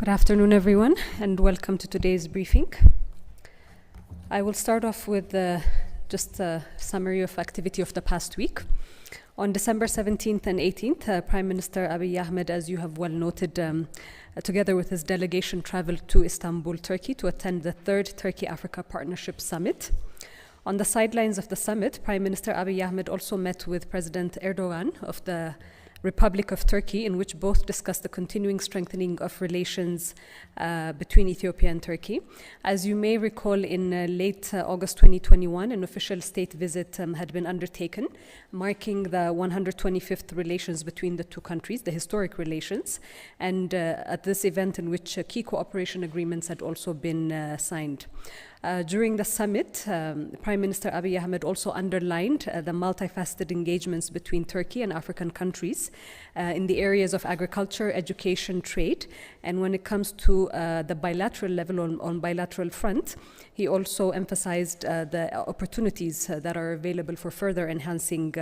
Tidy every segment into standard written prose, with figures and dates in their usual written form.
Good afternoon, everyone, and welcome to today's briefing. I will start off with just a summary of activity of the past week. On December 17th and 18th, Prime Minister Abiy Ahmed, as you have well noted, together with his delegation, traveled to Istanbul, Turkey, to attend the third Turkey-Africa Partnership Summit. On the sidelines of the summit, Prime Minister Abiy Ahmed also met with President Erdogan of the Republic of Turkey, in which both discussed the continuing strengthening of relations between Ethiopia and Turkey. As you may recall, in late August 2021, an official state visit had been undertaken, marking the 125th relations between the two countries, the historic relations, and at this event in which key cooperation agreements had also been signed. During the summit, Prime Minister Abiy Ahmed also underlined the multifaceted engagements between Turkey and African countries in the areas of agriculture, education, trade. And when it comes to the bilateral level on bilateral front, he also emphasized the opportunities that are available for further enhancing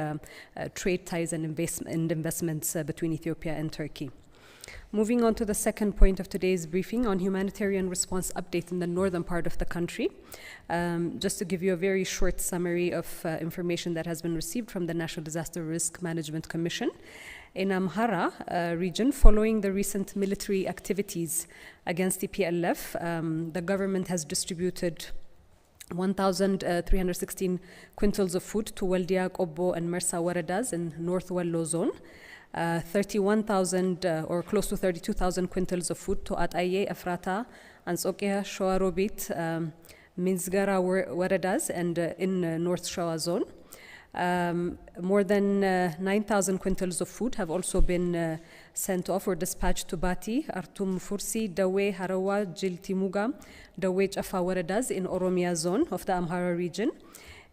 trade ties and investments between Ethiopia and Turkey. Moving on to the second point of today's briefing on humanitarian response update in the northern part of the country. Just to give you a very short summary of information that has been received from the National Disaster Risk Management Commission. In Amhara region, following the recent military activities against TPLF, the government has distributed 1,316 quintals of food to Waldia, Qobbo and Mersa Waradas in North Wallo zone. 31,000 or close to 32,000 quintals of food to Ataye, Efrata, Ansokia, Shoarobit, Minzgara Waradas and in North Shawa zone. More than 9,000 quintals of food have also been sent off or dispatched to Bati, Artum Fursi, Dawe, Harawa, Jiltimuga, Dawe Chafa Waradas in Oromia zone of the Amhara region.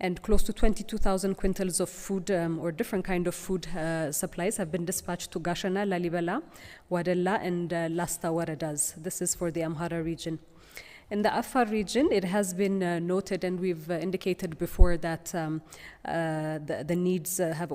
And close to 22,000 quintals of food or different kind of food supplies have been dispatched to Gashana, Lalibela, Wadella, and Lasta Waradas. This is for the Amhara region. In the Afar region, it has been noted, and we've indicated before that the needs have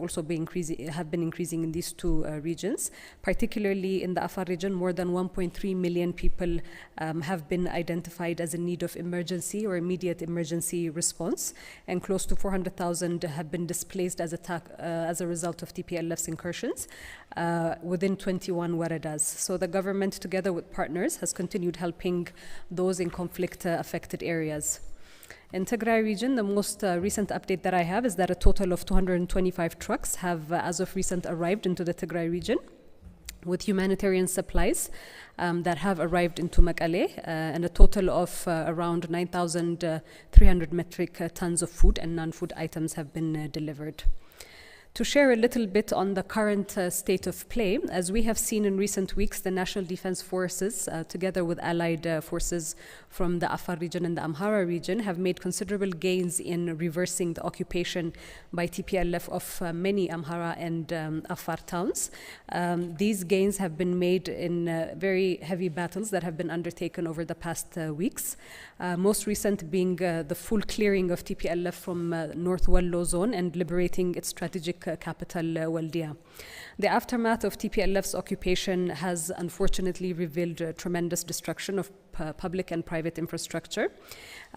been increasing in these two regions. Particularly in the Afar region, more than 1.3 million people have been identified as in need of emergency or immediate emergency response, and close to 400,000 have been displaced as a result of TPLF's incursions within 21 waradas. So the government, together with partners, has continued helping those in conflict-affected areas. In Tigray region, the most recent update that I have is that a total of 225 trucks have, as of recent, arrived into the Tigray region with humanitarian supplies that have arrived into Mekelle, and a total of around 9,300 metric tons of food and non-food items have been delivered. To share a little bit on the current state of play, as we have seen in recent weeks, the National Defense Forces, together with allied forces from the Afar region and the Amhara region, have made considerable gains in reversing the occupation by TPLF of many Amhara and Afar towns. These gains have been made in very heavy battles that have been undertaken over the past weeks. Most recent being the full clearing of TPLF from North Wallo zone and liberating its strategic capital, Waldia. The aftermath of TPLF's occupation has unfortunately revealed tremendous destruction of public and private infrastructure.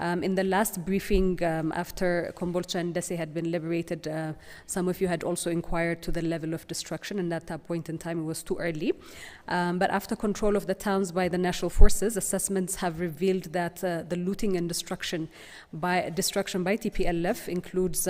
In the last briefing, after Kombolcha and Dese had been liberated, some of you had also inquired to the level of destruction, and at that point in time it was too early. But after control of the towns by the national forces, assessments have revealed that the looting and destruction by TPLF includes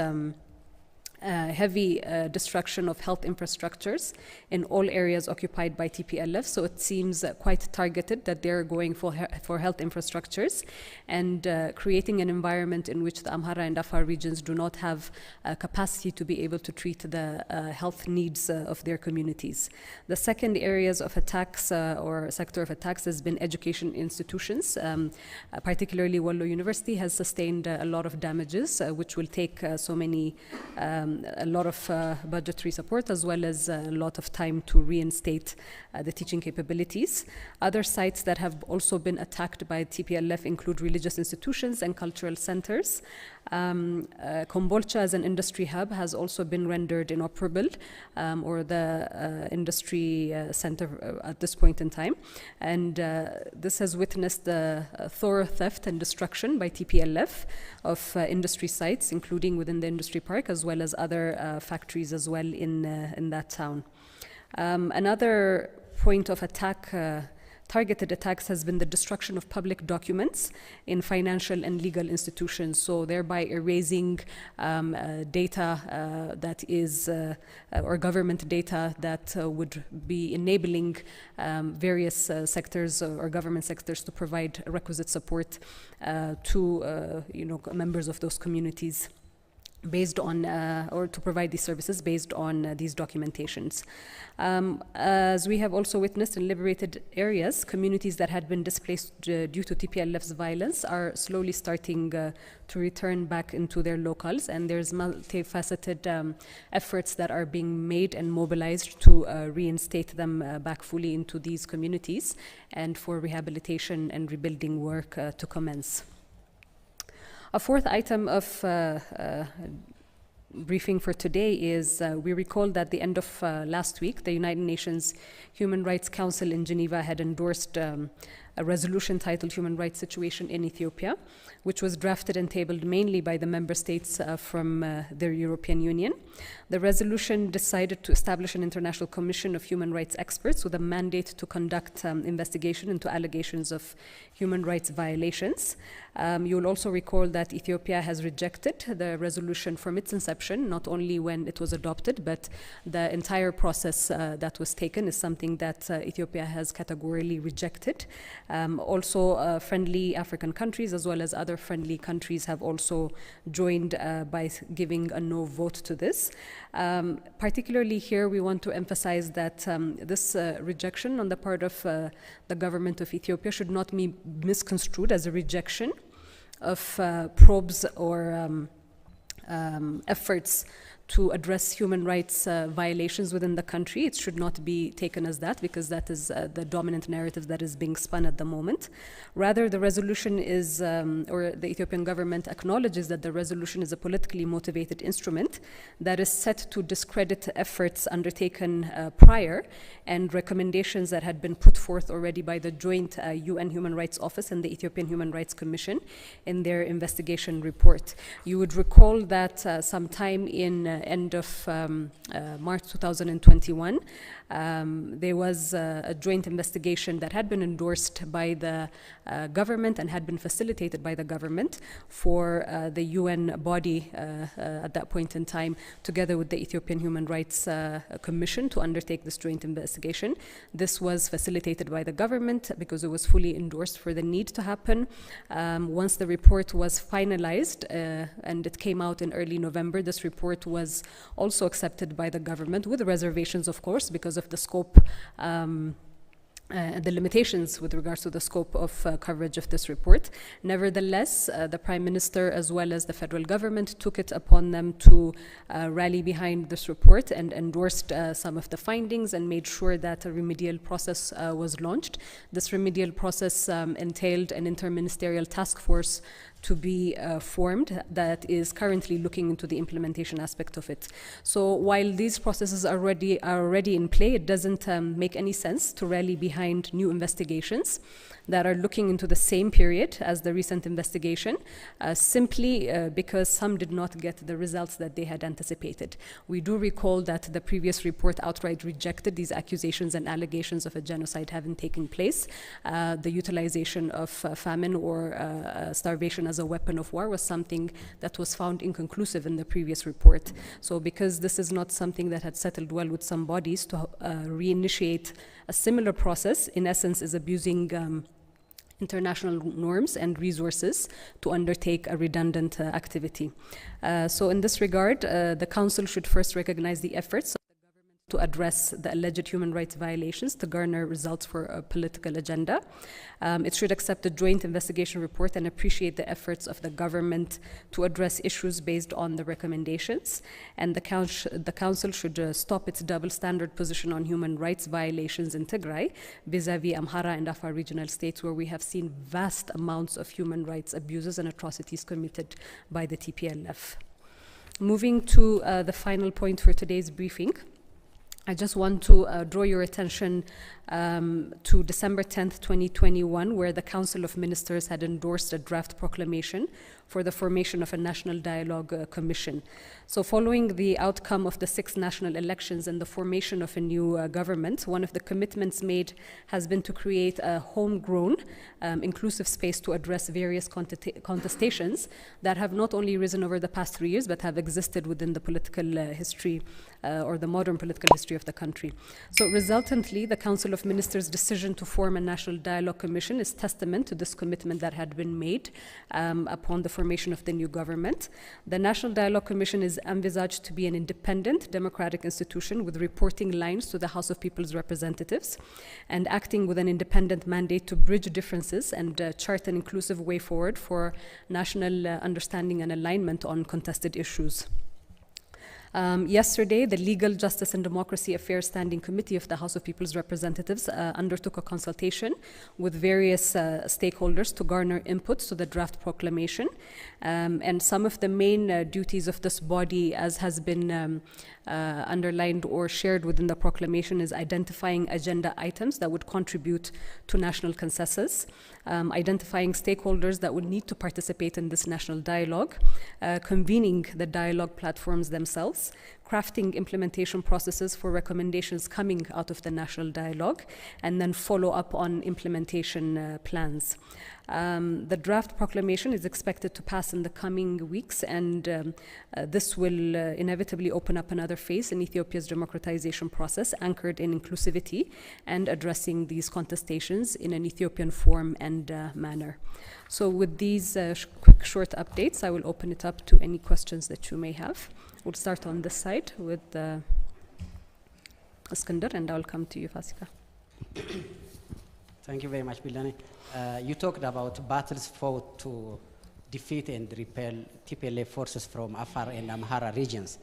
heavy destruction of health infrastructures in all areas occupied by TPLF. So it seems quite targeted that they're going for health infrastructures and creating an environment in which the Amhara and Afar regions do not have capacity to be able to treat the health needs of their communities. The second areas of attacks or sector of attacks has been education institutions. Particularly Wallo University has sustained a lot of damages, which will take so many a lot of budgetary support as well as a lot of time to reinstate the teaching capabilities. Other sites that have also been attacked by TPLF include religious institutions and cultural centers. Kombolcha as an industry hub has also been rendered inoperable, or the industry center at this point in time. And this has witnessed the thorough theft and destruction by TPLF of industry sites, including within the industry park, as well as other factories as well in that town. Another point of attack, targeted attacks, has been the destruction of public documents in financial and legal institutions, so thereby erasing data that is, or government data that would be enabling various sectors or government sectors to provide requisite support to members of those communities, based on, or to provide these services based on these documentations. As we have also witnessed in liberated areas, communities that had been displaced due to TPLF's violence are slowly starting to return back into their locales, and there's multifaceted efforts that are being made and mobilized to reinstate them back fully into these communities, and for rehabilitation and rebuilding work to commence. A fourth item of briefing for today is we recall that at the end of last week, the United Nations Human Rights Council in Geneva had endorsed a resolution titled Human Rights Situation in Ethiopia, which was drafted and tabled mainly by the member states from the European Union. The resolution decided to establish an international commission of human rights experts with a mandate to conduct investigation into allegations of human rights violations. You will also recall that Ethiopia has rejected the resolution from its inception, not only when it was adopted, but the entire process that was taken is something that Ethiopia has categorically rejected. Also, friendly African countries as well as other friendly countries have also joined by giving a no vote to this. Particularly here, we want to emphasize that this rejection on the part of the government of Ethiopia should not be misconstrued as a rejection of probes or efforts to address human rights violations within the country. It should not be taken as that, because that is the dominant narrative that is being spun at the moment. Rather, the resolution is, or the Ethiopian government acknowledges that the resolution is a politically motivated instrument that is set to discredit efforts undertaken prior and recommendations that had been put forth already by the joint UN Human Rights Office and the Ethiopian Human Rights Commission in their investigation report. You would recall that sometime in end of March 2021, there was a joint investigation that had been endorsed by the government and had been facilitated by the government for the UN body at that point in time, together with the Ethiopian Human Rights Commission, to undertake this joint investigation. This was facilitated by the government because it was fully endorsed for the need to happen. Once the report was finalized and it came out in early November, this report was also accepted by the government, with reservations, of course, because of the scope, the limitations with regards to the scope of coverage of this report. Nevertheless, the Prime Minister as well as the federal government took it upon them to rally behind this report and endorsed some of the findings and made sure that a remedial process was launched. This remedial process entailed an interministerial task force to be formed that is currently looking into the implementation aspect of it. So while these processes are already in play, it doesn't make any sense to rally behind new investigations that are looking into the same period as the recent investigation, simply because some did not get the results that they had anticipated. We do recall that the previous report outright rejected these accusations and allegations of a genocide having taken place. The utilization of famine or starvation as a weapon of war was something that was found inconclusive in the previous report. So because this is not something that had settled well with some bodies, to reinitiate a similar process, in essence, is abusing international norms and resources to undertake a redundant activity. So in this regard, the Council should first recognize the efforts of the government to address the alleged human rights violations to garner results for a political agenda. It should accept a joint investigation report and appreciate the efforts of the government to address issues based on the recommendations. And the council should stop its double standard position on human rights violations in Tigray vis-a-vis Amhara and Afar regional states, where we have seen vast amounts of human rights abuses and atrocities committed by the TPLF. Moving to the final point for today's briefing, I just want to draw your attention to December 10th, 2021, where the Council of Ministers had endorsed a draft proclamation for the formation of a National Dialogue Commission. So following the outcome of the 6th national elections and the formation of a new government, one of the commitments made has been to create a homegrown, inclusive space to address various contestations that have not only risen over the past 3 years, but have existed within the political history or the modern political history of the country. So resultantly, the Council of Ministers' decision to form a National Dialogue Commission is testament to this commitment that had been made upon the formation of the new government. The National Dialogue Commission is envisaged to be an independent democratic institution with reporting lines to the House of People's Representatives and acting with an independent mandate to bridge differences and chart an inclusive way forward for national understanding and alignment on contested issues. Yesterday, the Legal, Justice and Democracy Affairs Standing Committee of the House of People's Representatives undertook a consultation with various stakeholders to garner inputs to the draft proclamation. And some of the main duties of this body, as has been underlined or shared within the proclamation, is identifying agenda items that would contribute to national consensus, identifying stakeholders that would need to participate in this national dialogue, convening the dialogue platforms themselves, crafting implementation processes for recommendations coming out of the national dialogue, and then follow up on implementation plans. The draft proclamation is expected to pass in the coming weeks, and this will inevitably open up another phase in Ethiopia's democratization process, anchored in inclusivity and addressing these contestations in an Ethiopian form and manner. So with these quick short updates, I will open it up to any questions that you may have. We'll start on this side with Iskander, and I'll come to you, Fasika. Thank you very much, Bildani. You talked about battles fought to defeat and repel TPLF forces from Afar and Amhara regions.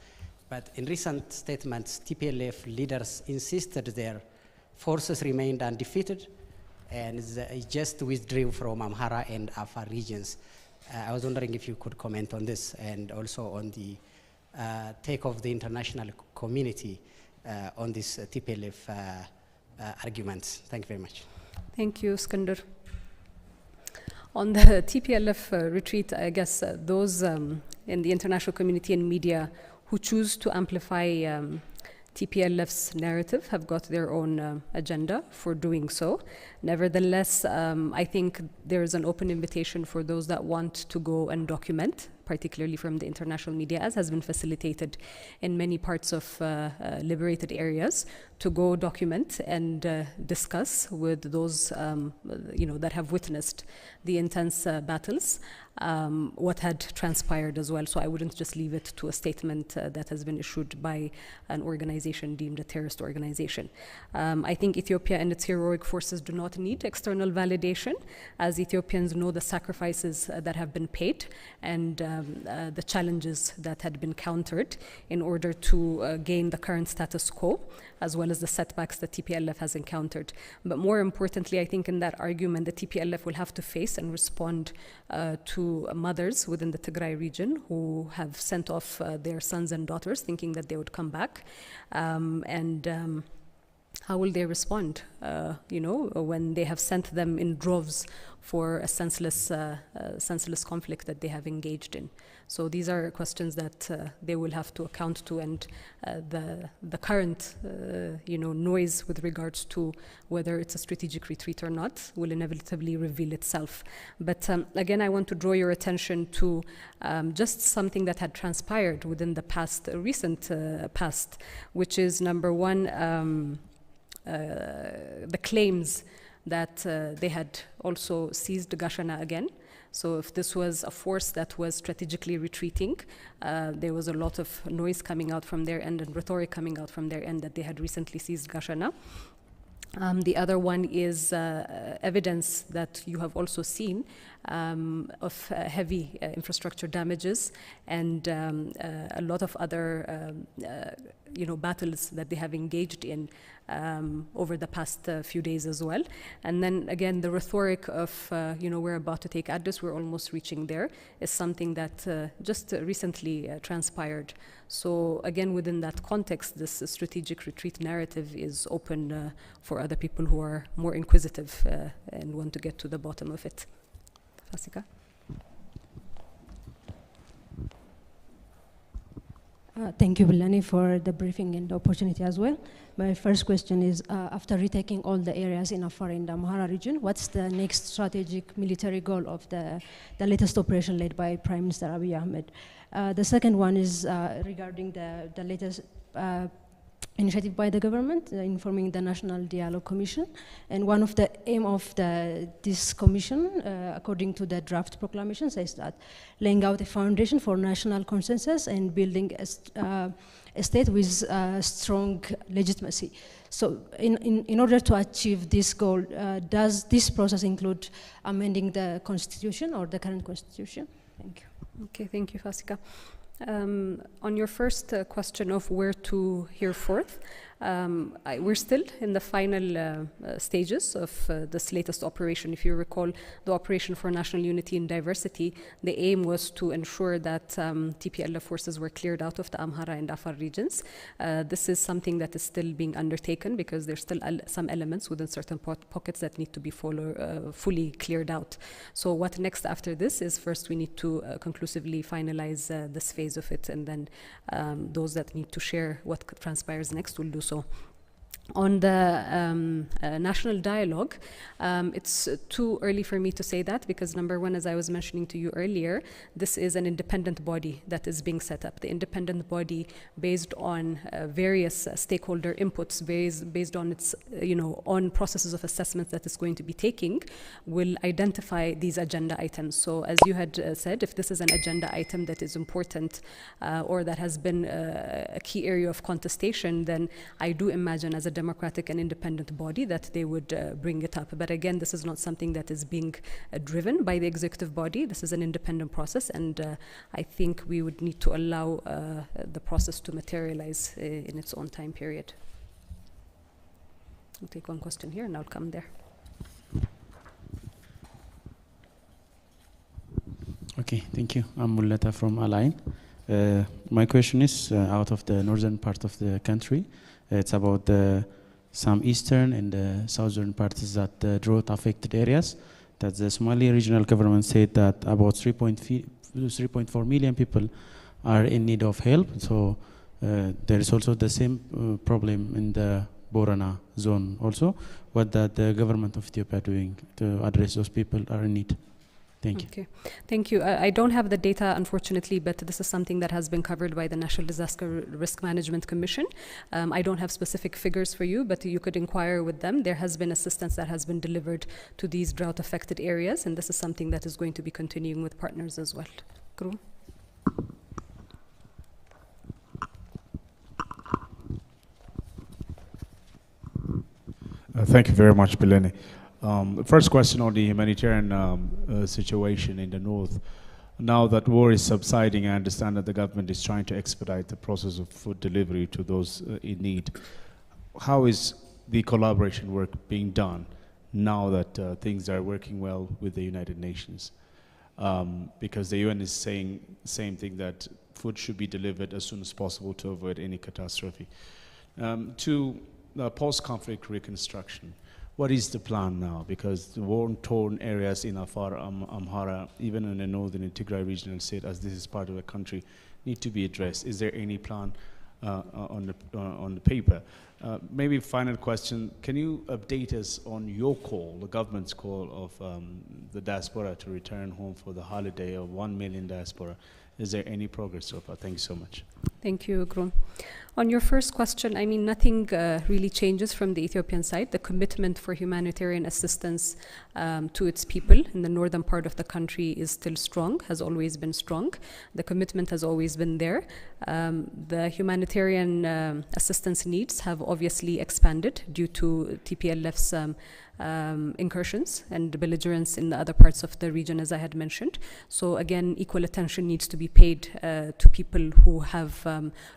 But in recent statements, TPLF leaders insisted their forces remained undefeated and just withdrew from Amhara and Afar regions. I was wondering if you could comment on this, and also on the take of the international community on this TPLF arguments. Thank you very much. Thank you, Skander. On the TPLF retreat, I guess those in the international community and media who choose to amplify TPLF's narrative have got their own agenda for doing so. Nevertheless, I think there is an open invitation for those that want to go and document, particularly from the international media, as has been facilitated in many parts of liberated areas, to go document and discuss with those that have witnessed the intense battles, what had transpired as well. So I wouldn't just leave it to a statement that has been issued by an organization deemed a terrorist organization. I think Ethiopia and its heroic forces do not need external validation, as Ethiopians know the sacrifices that have been paid and the challenges that had been countered in order to gain the current status quo, as well as the setbacks that TPLF has encountered. But more importantly, I think in that argument, the TPLF will have to face and respond to mothers within the Tigray region who have sent off their sons and daughters thinking that they would come back. How will they respond, when they have sent them in droves for a senseless conflict that they have engaged in? So these are questions that they will have to account to, and the current, noise with regards to whether it's a strategic retreat or not will inevitably reveal itself. But again, I want to draw your attention to just something that had transpired within the recent past, which is number one, the claims that they had also seized Gashana again. So if this was a force that was strategically retreating, there was a lot of noise coming out from their end and rhetoric coming out from their end that they had recently seized Gashana. The other one is evidence that you have also seen of heavy infrastructure damages and a lot of other battles that they have engaged in over the past few days as well. And then again, the rhetoric of, we're about to take Addis, we're almost reaching there, is something that just recently transpired. So again, within that context, this strategic retreat narrative is open for other people who are more inquisitive and want to get to the bottom of it. Fasika? Thank you, Bilani, for the briefing and the opportunity as well. My first question is, after retaking all the areas in Afar and the Amhara region, what's the next strategic military goal of the latest operation led by Prime Minister Abiy Ahmed? The second one is regarding the latest initiative by the government, informing the National Dialogue Commission. And one of the aim of this commission, according to the draft proclamation, says that laying out a foundation for national consensus and building a state with strong legitimacy. So in order to achieve this goal, does this process include amending the constitution or the current constitution? Thank you. Okay, thank you, Fasika. On your first question of where to hereforth, we're still in the final stages of this latest operation. If you recall, the Operation for National Unity and Diversity, the aim was to ensure that TPLF forces were cleared out of the Amhara and Afar regions. This is something that is still being undertaken because there's still some elements within certain pockets that need to be fully cleared out. So what next after this is, first we need to conclusively finalize this phase of it, and then those that need to share what transpires next will do so. On the national dialogue, it's too early for me to say that because number one, as I was mentioning to you earlier, this is an independent body that is being set up. The independent body, based on various stakeholder inputs, based on its on processes of assessment that it's going to be taking, will identify these agenda items. So as you had said, if this is an agenda item that is important or that has been a key area of contestation, then I do imagine as a democratic and independent body that they would bring it up. But again, this is not something that is being driven by the executive body. This is an independent process, and I think we would need to allow the process to materialize in its own time period. I'll take one question here and I'll come there. Okay, thank you. I'm Mulata from Align. My question is out of the northern part of the country. It's about some eastern and southern parts that drought affected areas. That the Somali regional government said that about 3.4 million people are in need of help. So there is also the same problem in the Borana zone also. What that the government of Ethiopia doing to address those people are in need? Thank you. Okay, thank you. I don't have the data, unfortunately, but this is something that has been covered by the National Disaster Risk Management Commission. I don't have specific figures for you, but you could inquire with them. There has been assistance that has been delivered to these drought-affected areas, and this is something that is going to be continuing with partners as well. Kuru? Thank you very much, Bileni. First question on the humanitarian situation in the north. Now that war is subsiding, I understand that the government is trying to expedite the process of food delivery to those in need. How is the collaboration work being done now that things are working well with the United Nations? Because the UN is saying the same thing, that food should be delivered as soon as possible to avoid any catastrophe. To post-conflict reconstruction. What is the plan now? Because the war-torn areas in Afar, Amhara, even in the northern and Tigray regional state, as this is part of the country, need to be addressed. Is there any plan on the paper? Maybe final question, can you update us on your call, the government's call of the diaspora to return home for the holiday of 1 million diaspora? Is there any progress so far? Thank you so much. Thank you, Grum. On your first question, I mean, nothing really changes from the Ethiopian side. The commitment for humanitarian assistance to its people in the northern part of the country is still strong, has always been strong. The commitment has always been there. The humanitarian assistance needs have obviously expanded due to TPLF's incursions and belligerence in the other parts of the region, as I had mentioned. So again, equal attention needs to be paid to people who have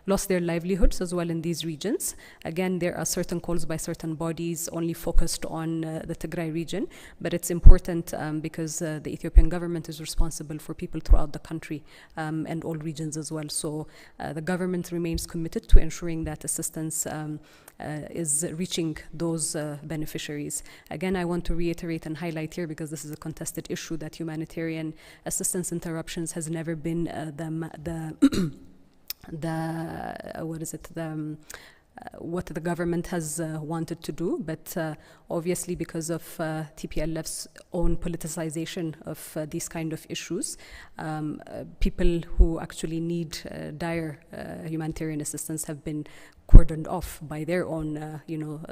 lost their livelihoods as well in these regions. Again, there are certain calls by certain bodies only focused on the Tigray region, but it's important because the Ethiopian government is responsible for people throughout the country and all regions as well. So the government remains committed to ensuring that assistance is reaching those beneficiaries. Again, I want to reiterate and highlight here, because this is a contested issue, that humanitarian assistance interruptions has never been what the government has wanted to do, but obviously because of TPLF's own politicization of these kind of issues, people who actually need dire humanitarian assistance have been cordoned off by their own,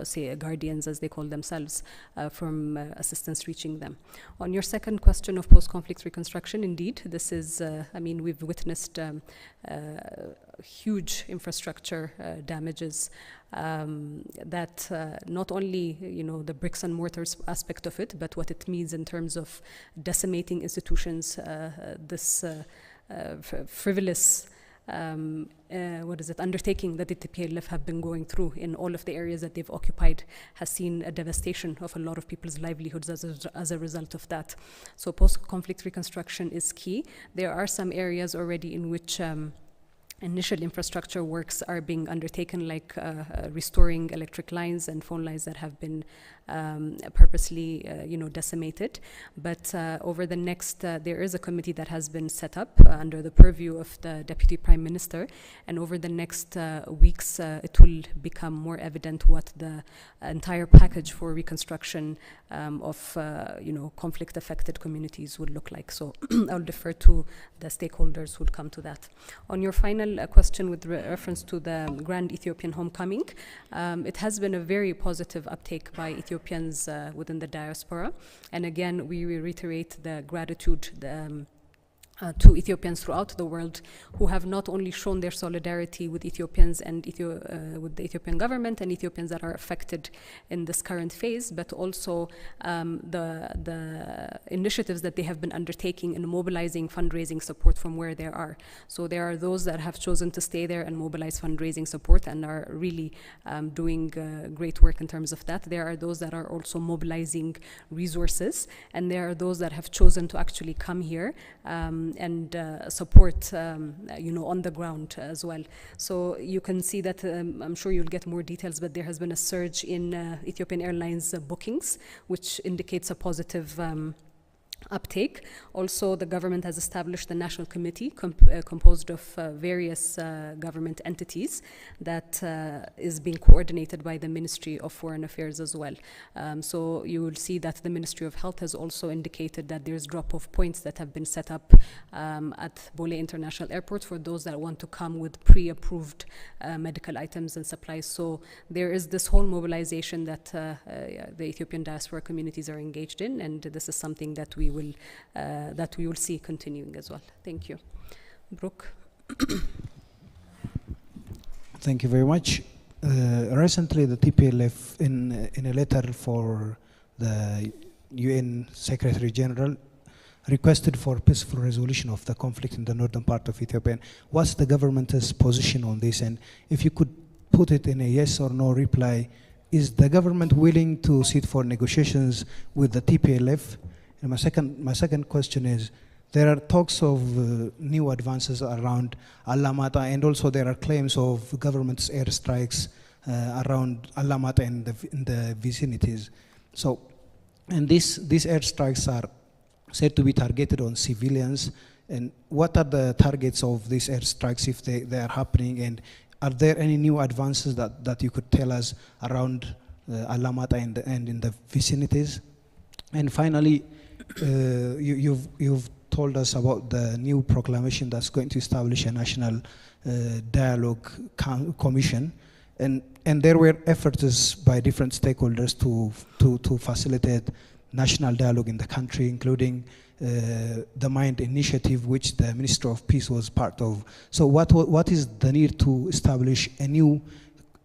say guardians, as they call themselves, from assistance reaching them. On your second question of post-conflict reconstruction, indeed, this is, we've witnessed huge infrastructure damages that not only, the bricks and mortars aspect of it, but what it means in terms of decimating institutions, this frivolous undertaking that the TPLF have been going through in all of the areas that they've occupied has seen a devastation of a lot of people's livelihoods as a result of that. So post-conflict reconstruction is key. There are some areas already in which initial infrastructure works are being undertaken, like restoring electric lines and phone lines that have been purposely, decimated. But over the next, there is a committee that has been set up under the purview of the Deputy Prime Minister, and over the next weeks, it will become more evident what the entire package for reconstruction of, conflict-affected communities would look like. So I'll defer to the stakeholders who would come to that. On your final question with reference to the Grand Ethiopian Homecoming, it has been a very positive uptake by Ethiopians within the diaspora. And again, we reiterate the gratitude to Ethiopians throughout the world who have not only shown their solidarity with Ethiopians and with the Ethiopian government and Ethiopians that are affected in this current phase, but also the initiatives that they have been undertaking in mobilizing fundraising support from where they are. So there are those that have chosen to stay there and mobilize fundraising support and are really doing great work in terms of that. There are those that are also mobilizing resources, and there are those that have chosen to actually come here and support, on the ground as well. So you can see that, I'm sure you'll get more details, but there has been a surge in Ethiopian Airlines bookings, which indicates a positive uptake. Also, the government has established a national committee composed of various government entities that is being coordinated by the Ministry of Foreign Affairs as well. So you will see that the Ministry of Health has also indicated that there's drop-off points that have been set up at Bole International Airport for those that want to come with pre-approved medical items and supplies. So there is this whole mobilization that the Ethiopian diaspora communities are engaged in, and this is something that we will see continuing as well. Thank you. Brooke. Thank you very much. Recently, the TPLF, in a letter for the UN Secretary General, requested for peaceful resolution of the conflict in the northern part of Ethiopia. What's the government's position on this? And if you could put it in a yes or no reply, is the government willing to sit for negotiations with the TPLF? And my second question is, there are talks of new advances around Alamata, and also there are claims of government's airstrikes around Alamata and in the vicinities. So, and these airstrikes are said to be targeted on civilians. And what are the targets of these airstrikes if they are happening? And are there any new advances that you could tell us around Alamata and in the vicinities? And finally, you've told us about the new proclamation that's going to establish a national dialogue commission, and there were efforts by different stakeholders to facilitate national dialogue in the country, including the MIND initiative, which the Minister of Peace was part of. So what is the need to establish a new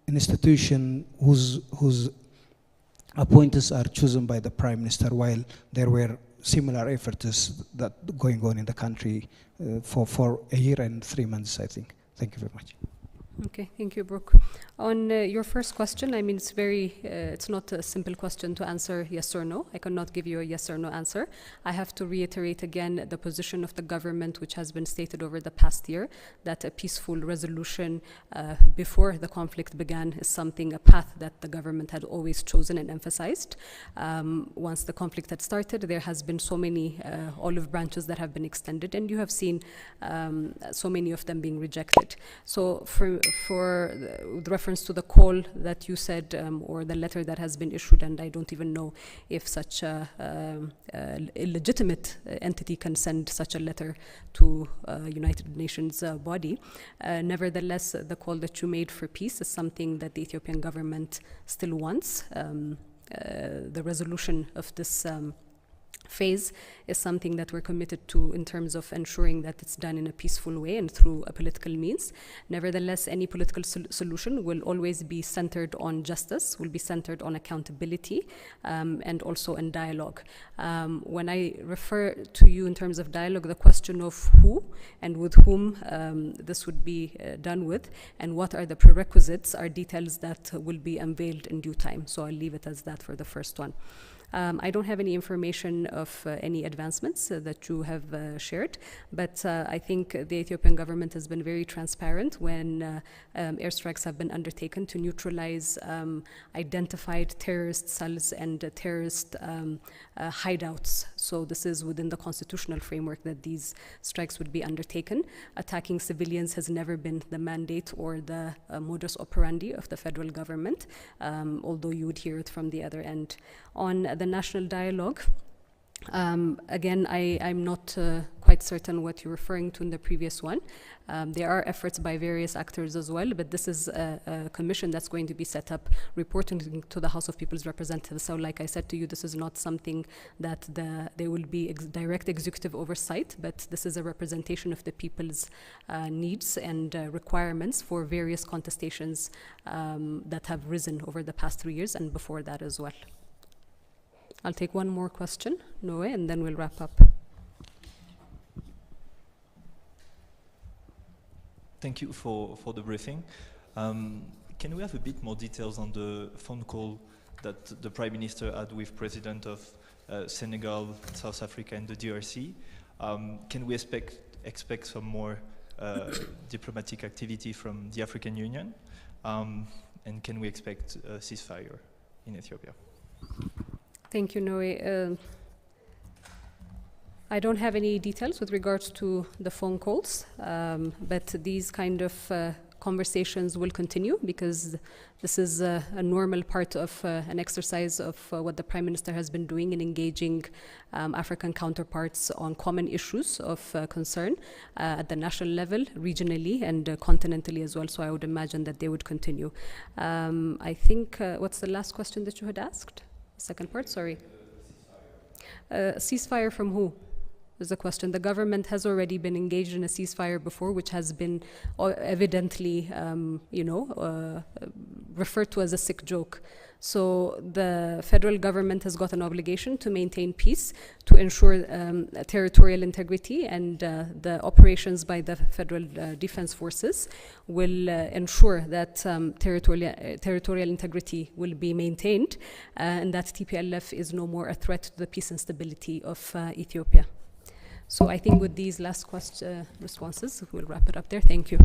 institution whose appointments are chosen by the Prime Minister, while there were similar efforts that going on in the country for a year and 3 months, I think. Thank you very much. Okay, thank you, Brooke. On your first question, I mean, it's not a simple question to answer yes or no. I cannot give you a yes or no answer. I have to reiterate again the position of the government, which has been stated over the past year, that a peaceful resolution before the conflict began is a path that the government had always chosen and emphasized. Once the conflict had started, there has been so many olive branches that have been extended, and you have seen so many of them being rejected. So for the reference to the call that you said, or the letter that has been issued, and I don't even know if such a illegitimate entity can send such a letter to United Nations body. Nevertheless, the call that you made for peace is something that the Ethiopian government still wants. The resolution of this phase is something that we're committed to in terms of ensuring that it's done in a peaceful way and through a political means. Nevertheless, any political solution will always be centered on justice, will be centered on accountability, and also in dialogue. When I refer to you in terms of dialogue, the question of who and with whom this would be done with and what are the prerequisites are details that will be unveiled in due time. So I'll leave it as that for the first one. I don't have any information of any advancements that you have shared, but I think the Ethiopian government has been very transparent when airstrikes have been undertaken to neutralize identified terrorist cells and terrorist hideouts. So this is within the constitutional framework that these strikes would be undertaken. Attacking civilians has never been the mandate or the modus operandi of the federal government, although you would hear it from the other end. On the national dialogue, again, I'm not quite certain what you're referring to in the previous one. There are efforts by various actors as well, but this is a commission that's going to be set up reporting to the House of People's Representatives. So like I said to you, this is not something that there will be direct executive oversight, but this is a representation of the people's needs and requirements for various contestations that have risen over the past 3 years and before that as well. I'll take one more question, Noe, and then we'll wrap up. Thank you for the briefing. Can we have a bit more details on the phone call that the Prime Minister had with President of Senegal, South Africa, and the DRC? Can we expect some more diplomatic activity from the African Union? And can we expect a ceasefire in Ethiopia? Thank you, Noe. I don't have any details with regards to the phone calls, but these kind of conversations will continue because this is a normal part of an exercise of what the Prime Minister has been doing in engaging African counterparts on common issues of concern at the national level, regionally, and continentally as well. So I would imagine that they would continue. I think, what's the last question that you had asked? Second part, sorry. Ceasefire from who is the question. The government has already been engaged in a ceasefire before, which has been evidently, referred to as a sick joke. So the federal government has got an obligation to maintain peace, to ensure territorial integrity, and the operations by the federal defense forces will ensure that territorial integrity will be maintained, and that TPLF is no more a threat to the peace and stability of Ethiopia. So I think with these last responses, we'll wrap it up there. Thank you.